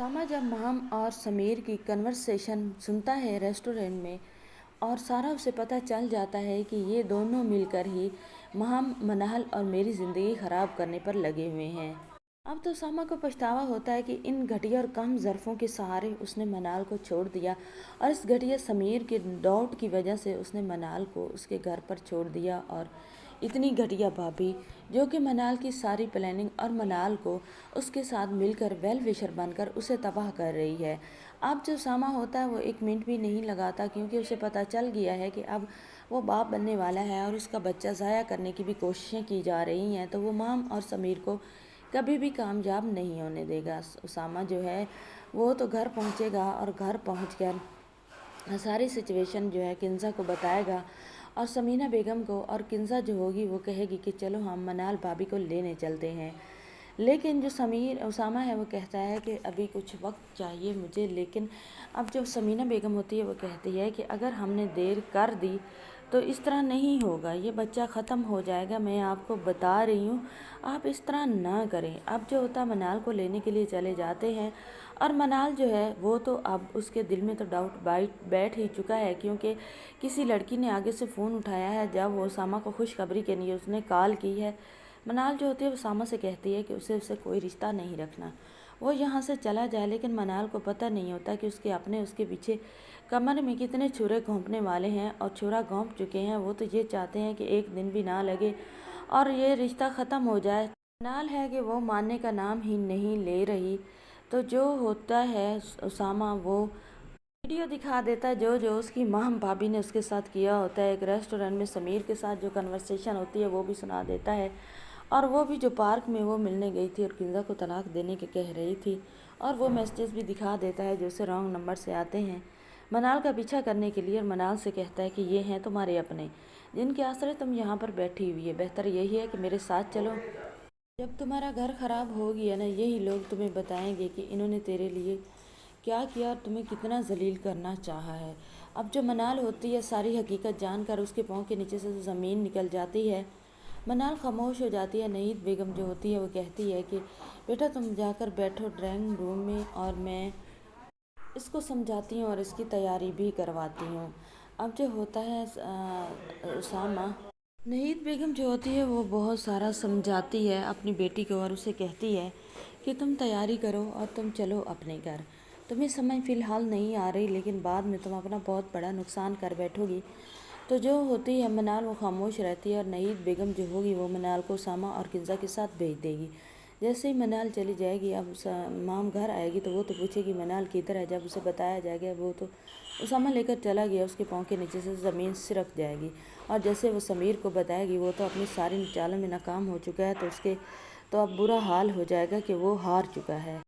उसामा जब महम और समीर की कन्वर्सेशन सुनता है रेस्टोरेंट में और सारा उसे पता चल जाता है कि ये दोनों मिलकर ही महम, मनाल और मेरी ज़िंदगी ख़राब करने पर लगे हुए हैं। अब तो उसामा को पछतावा होता है कि इन घटिया और कम ज़र्फ़ों के सहारे उसने मनाल को छोड़ दिया और इस घटिया समीर के डाउट की वजह से उसने मनाल को उसके घर पर छोड़ दिया। और इतनी घटिया भाभी जो कि मनाल की सारी प्लानिंग और मनाल को उसके साथ मिलकर वेल विशर बनकर उसे तबाह कर रही है। अब जो उसामा होता है वो एक मिनट भी नहीं लगाता, क्योंकि उसे पता चल गया है कि अब वो बाप बनने वाला है और उसका बच्चा ज़ाया करने की भी कोशिशें की जा रही हैं, तो वो महम और समीर को कभी भी कामयाब नहीं होने देगा। उसामा जो है वो तो घर पहुंचेगा और घर पहुंचकर सारी सिचुएशन जो है किंज़ा को बताएगा और समीना बेगम को, और किंज़ा जो होगी वो कहेगी कि चलो हम मनाल भाभी को लेने चलते हैं। लेकिन जो उसामा है वो कहता है कि अभी कुछ वक्त चाहिए मुझे। लेकिन अब जो समीना बेगम होती है वो कहती है कि अगर हमने देर कर दी तो इस तरह नहीं होगा, ये बच्चा ख़त्म हो जाएगा, मैं आपको बता रही हूँ, आप इस तरह ना करें। अब जो होता मनाल को लेने के लिए चले जाते हैं और मनाल जो है वो तो अब उसके दिल में तो डाउट बैठ ही चुका है, क्योंकि किसी लड़की ने आगे से फ़ोन उठाया है जब वो उसामा को खुशखबरी के लिए उसने कॉल की है। मनाल जो होती है वो उसामा से कहती है कि उसे कोई रिश्ता नहीं रखना, वो यहाँ से चला जाए। लेकिन मनाल को पता नहीं होता कि उसके पीछे कमर में कितने छुरे घोंपने वाले हैं और छुरा घोंप चुके हैं। वो तो ये चाहते हैं कि एक दिन भी ना लगे और ये रिश्ता ख़त्म हो जाए। मनाल है कि वो मानने का नाम ही नहीं ले रही। तो जो होता है उसामा वो वीडियो दिखा देता है जो उसकी महम भाभी ने उसके साथ किया होता है। एक रेस्टोरेंट में समीर के साथ जो कन्वर्सेशन होती है वो भी सुना देता है, और वो भी जो पार्क में वो मिलने गई थी और किंज़ा को तलाक देने के कह रही थी, और वो मैसेज भी दिखा देता है जो उसे रॉन्ग नंबर से आते हैं मनाल का पीछा करने के लिए। और मनाल से कहता है कि ये हैं तुम्हारे अपने जिनके आश्रय तुम यहाँ पर बैठी हुई है, बेहतर यही है कि मेरे साथ चलो। जब तुम्हारा घर ख़राब हो गया ना, यही लोग तुम्हें बताएंगे कि इन्होंने तेरे लिए क्या किया और तुम्हें कितना जलील करना चाहा है। अब जो मनाल होती है सारी हकीकत जानकर उसके पाँव के नीचे से ज़मीन निकल जाती है। मनाल खामोश हो जाती है। नहीद बेगम जो होती है वो कहती है कि बेटा तुम जाकर बैठो ड्राइंग रूम में और मैं इसको समझाती हूँ और इसकी तैयारी भी करवाती हूँ। अब जो होता है उसामा, नहीद बेगम जो होती है वो बहुत सारा समझाती है अपनी बेटी को और उसे कहती है कि तुम तैयारी करो और तुम चलो अपने घर। तुम्हें समझ फ़िलहाल नहीं आ रही, लेकिन बाद में तुम अपना बहुत बड़ा नुकसान कर बैठोगी। तो जो होती है मनाल वो खामोश रहती है और नहीद बेगम जो होगी वो मनाल को उसामा और किंज़ा के साथ भेज देगी। जैसे ही मनाल चली जाएगी, अब माम घर आएगी तो वो तो पूछेगी मनाल किधर है। जब उसे बताया जाएगा वो तो उसामा लेकर चला गया, उसके पाँव के नीचे से ज़मीन सिरक जाएगी। और जैसे वो समीर को बताएगी वो तो अपनी सारी चालों में नाकाम हो चुका है, तो उसके तो अब बुरा हाल हो जाएगा कि वो हार चुका है।